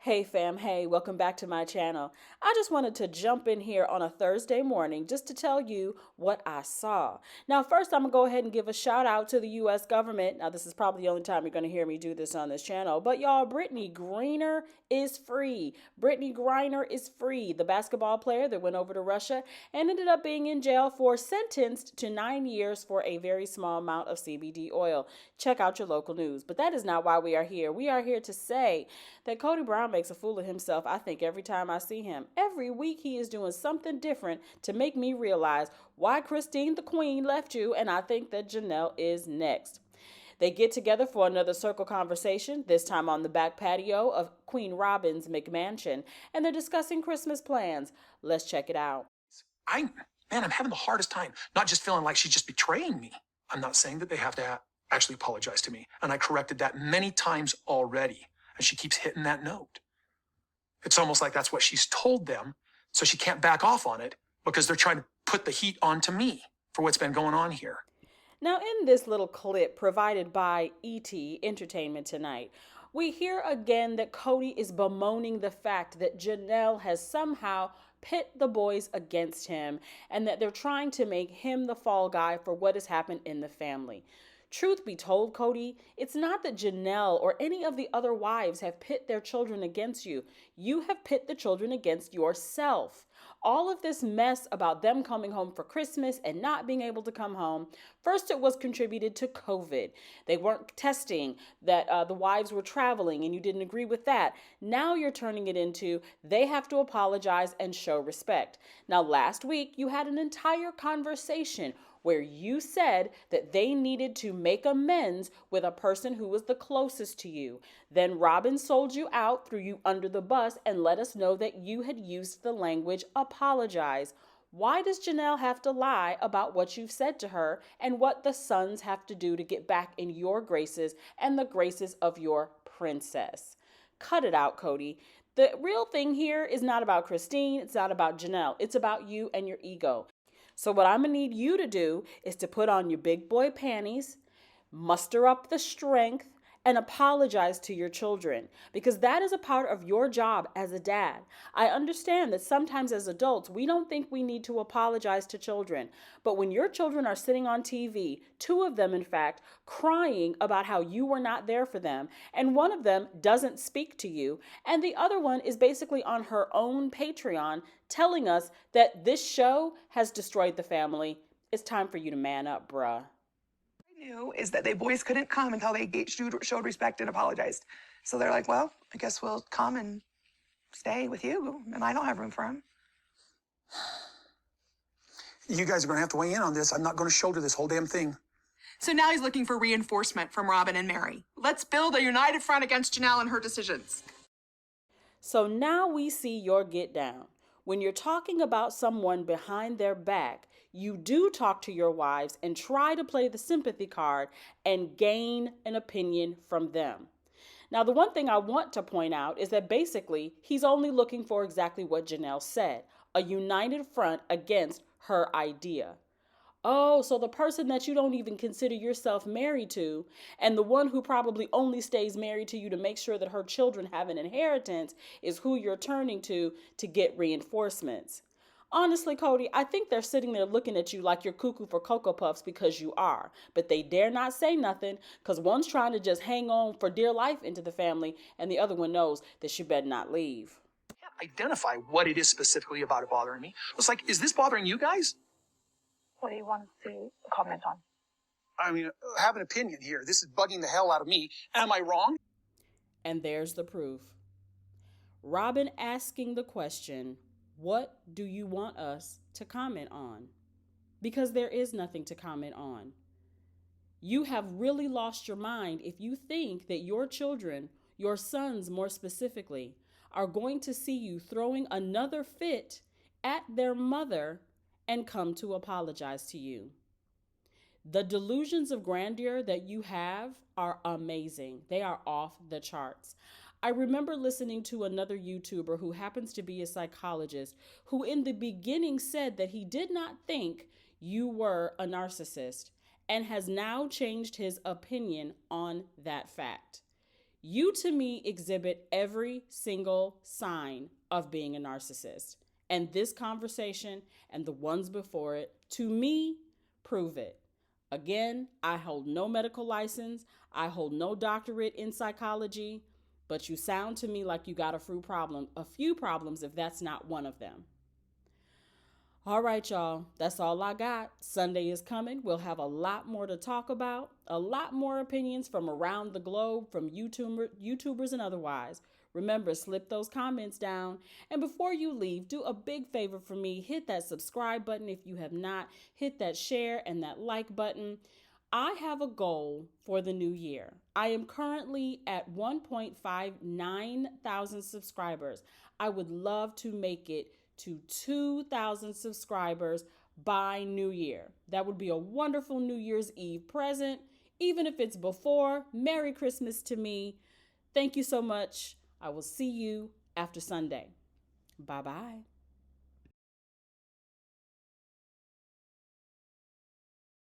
Hey fam, hey, welcome back to my channel. I just wanted to jump in here on a Thursday morning just to tell you what I saw. Now, first, I'm going to go ahead and give a shout out to the U.S. government. Now, this is probably the only time you're going to hear me do this on this channel. But y'all, Brittany Griner is free. Brittany Griner is free. The basketball player that went over to Russia and ended up being in jail for sentenced to 9 years for a very small amount of CBD oil. Check out your local news. But that is not why we are here. We are here to say that Cody Brown makes a fool of himself, I think, every time I see him. Every week he is doing something different to make me realize why Christine the Queen left you, and I think that Janelle is next. They get together for another circle conversation, this time on the back patio of Queen Robin's McMansion, and they're discussing Christmas plans. Let's check it out. I'm having the hardest time, not just feeling like she's just betraying me. I'm not saying that they have to actually apologize to me. And I corrected that many times already. And she keeps hitting that note. It's almost like that's what she's told them, so she can't back off on it because they're trying to put the heat onto me for what's been going on here. Now, in this little clip provided by ET Entertainment Tonight, we hear again that Cody is bemoaning the fact that Janelle has somehow pit the boys against him and that they're trying to make him the fall guy for what has happened in the family. Truth be told, Cody, it's not that Janelle or any of the other wives have pit their children against you. You have pit the children against yourself. All of this mess about them coming home for Christmas and not being able to come home, first it was contributed to COVID. They weren't testing, that the wives were traveling and you didn't agree with that. Now you're turning it into they have to apologize and show respect. Now last week you had an entire conversation where you said that they needed to make amends with a person who was the closest to you. Then Robin sold you out, threw you under the bus, and let us know that you had used the language apologize. Why does Janelle have to lie about what you've said to her and what the sons have to do to get back in your graces and the graces of your princess? Cut it out, Cody. The real thing here is not about Christine. It's not about Janelle. It's about you and your ego. So what I'm going to need you to do is to put on your big boy panties, muster up the strength, and apologize to your children, because that is a part of your job as a dad. I understand that sometimes as adults, we don't think we need to apologize to children. But when your children are sitting on TV, two of them, in fact, crying about how you were not there for them, and one of them doesn't speak to you, and the other one is basically on her own Patreon telling us that this show has destroyed the family, it's time for you to man up, bruh. Knew is that they boys couldn't come until they showed respect and apologized. So they're like, well, I guess we'll come and stay with you, and I don't have room for him. You guys are going to have to weigh in on this. I'm not going to shoulder this whole damn thing. So now he's looking for reinforcement from Robin and Mary. Let's build a united front against Janelle and her decisions. So now we see your get down. When you're talking about someone behind their back, you do talk to your wives and try to play the sympathy card and gain an opinion from them. Now, the one thing I want to point out is that basically he's only looking for exactly what Janelle said, a united front against her idea. Oh, so the person that you don't even consider yourself married to, and the one who probably only stays married to you to make sure that her children have an inheritance, is who you're turning to get reinforcements. Honestly, Cody, I think they're sitting there looking at you like you're cuckoo for Cocoa Puffs, because you are. But they dare not say nothing, because one's trying to just hang on for dear life into the family, and the other one knows that she better not leave. I can't identify what it is specifically about it bothering me. It's like, is this bothering you guys? What do you want to comment on? I mean, have an opinion here. This is bugging the hell out of me. Am I wrong? And there's the proof. Robin asking the question, what do you want us to comment on? Because there is nothing to comment on. You have really lost your mind if you think that your children, your sons more specifically, are going to see you throwing another fit at their mother and come to apologize to you. The delusions of grandeur that you have are amazing. They are off the charts. I remember listening to another YouTuber who happens to be a psychologist, who in the beginning said that he did not think you were a narcissist and has now changed his opinion on that fact. You, to me, exhibit every single sign of being a narcissist. And this conversation and the ones before it, to me, prove it. Again, I hold no medical license. I hold no doctorate in psychology, but you sound to me like you got a few problems if that's not one of them. All right, y'all, that's all I got. Sunday is coming. We'll have a lot more to talk about, a lot more opinions from around the globe, from YouTubers and otherwise. Remember, slip those comments down. And before you leave, do a big favor for me. Hit that subscribe button if you have not. Hit that share and that like button. I have a goal for the new year. I am currently at 1.59 thousand subscribers. I would love to make it to 2,000 subscribers by New Year. That would be a wonderful New Year's Eve present. Even if it's before, Merry Christmas to me. Thank you so much. I will see you after Sunday. Bye-bye.